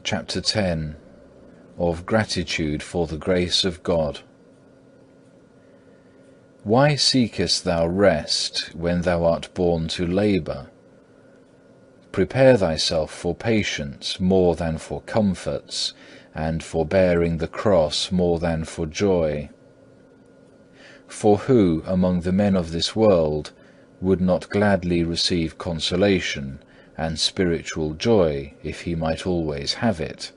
Chapter 10. Of Gratitude for the Grace of God. Why seekest thou rest when thou art born to labour? Prepare thyself for patience more than for comforts, and for bearing the cross more than for joy. For who among the men of this world would not gladly receive consolation and spiritual joy if he might always have it?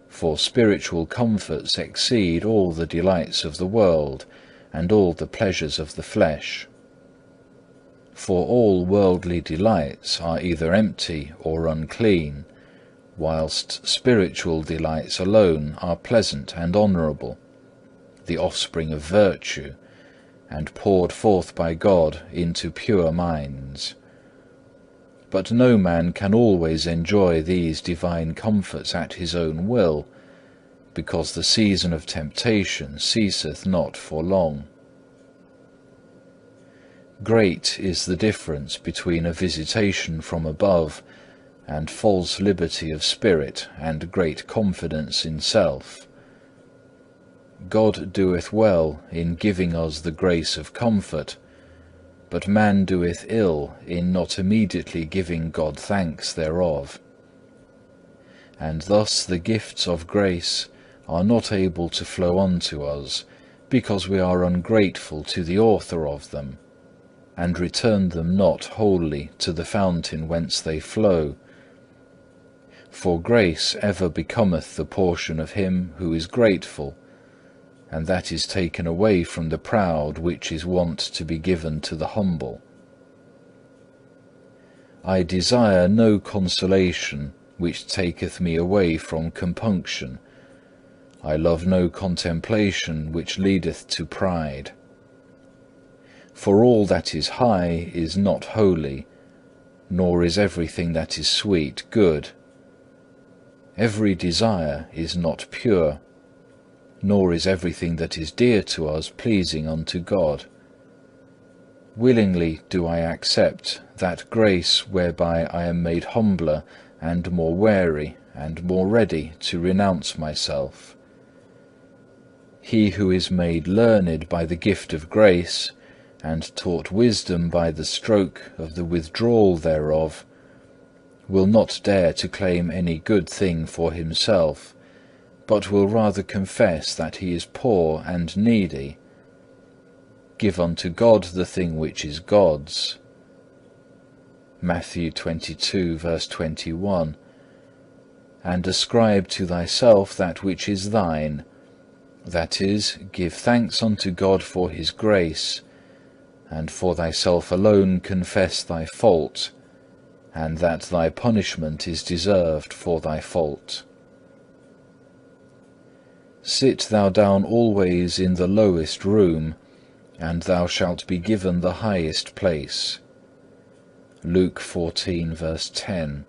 For spiritual comforts exceed all the delights of the world and all the pleasures of the flesh. For all worldly delights are either empty or unclean, whilst spiritual delights alone are pleasant and honourable, the offspring of virtue, and poured forth by God into pure minds. But no man can always enjoy these divine comforts at his own will, because the season of temptation ceaseth not for long. Great is the difference between a visitation from above and false liberty of spirit and great confidence in self. God doeth well in giving us the grace of comfort, but man doeth ill in not immediately giving God thanks thereof. And thus the gifts of grace are not able to flow unto us, because we are ungrateful to the author of them, and return them not wholly to the fountain whence they flow. For grace ever becometh the portion of him who is grateful, and that is taken away from the proud which is wont to be given to the humble. I desire no consolation which taketh me away from compunction. I love no contemplation which leadeth to pride. For all that is high is not holy, nor is everything that is sweet good. Every desire is not pure, nor is everything that is dear to us pleasing unto God. Willingly do I accept that grace whereby I am made humbler and more wary and more ready to renounce myself. He who is made learned by the gift of grace, and taught wisdom by the stroke of the withdrawal thereof, will not dare to claim any good thing for himself, but will rather confess that he is poor and needy. Give unto God the thing which is God's. Matthew 22, verse 21. And ascribe to thyself that which is thine, that is, give thanks unto God for his grace, and for thyself alone confess thy fault, and that thy punishment is deserved for thy fault. Sit thou down always in the lowest room, and thou shalt be given the highest place. Luke 14, verse 10.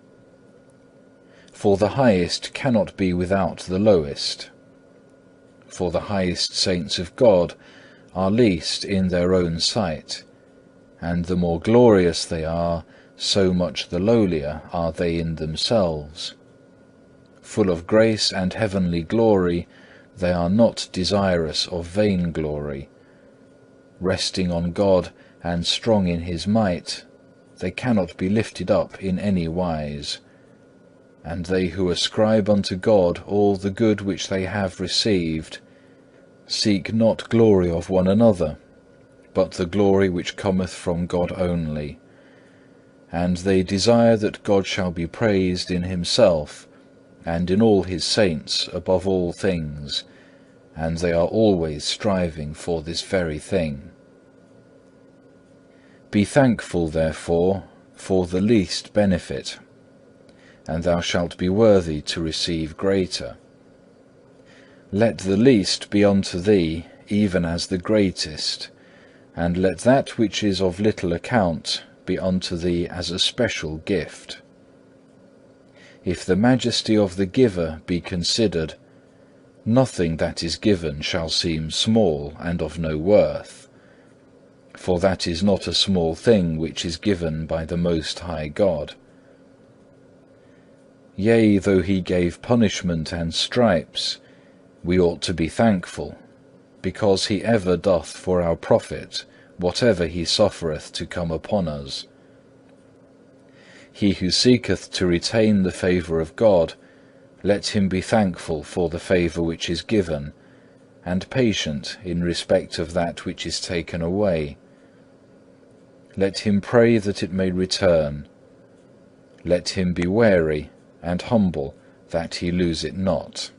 For the highest cannot be without the lowest. For the highest saints of God are least in their own sight, and the more glorious they are, so much the lowlier are they in themselves. Full of grace and heavenly glory, they are not desirous of vain glory. Resting on God and strong in his might, they cannot be lifted up in any wise. And they who ascribe unto God all the good which they have received, seek not glory of one another, but the glory which cometh from God only. And they desire that God shall be praised in himself, and in all his saints above all things, and they are always striving for this very thing. Be thankful, therefore, for the least benefit, and thou shalt be worthy to receive greater. Let the least be unto thee even as the greatest, and let that which is of little account be unto thee as a special gift. If the majesty of the giver be considered, nothing that is given shall seem small and of no worth, for that is not a small thing which is given by the Most High God. Yea, though he gave punishment and stripes, we ought to be thankful, because he ever doth for our profit whatever he suffereth to come upon us. He who seeketh to retain the favour of God, let him be thankful for the favour which is given, and patient in respect of that which is taken away. Let him pray that it may return. Let him be wary and humble that he lose it not.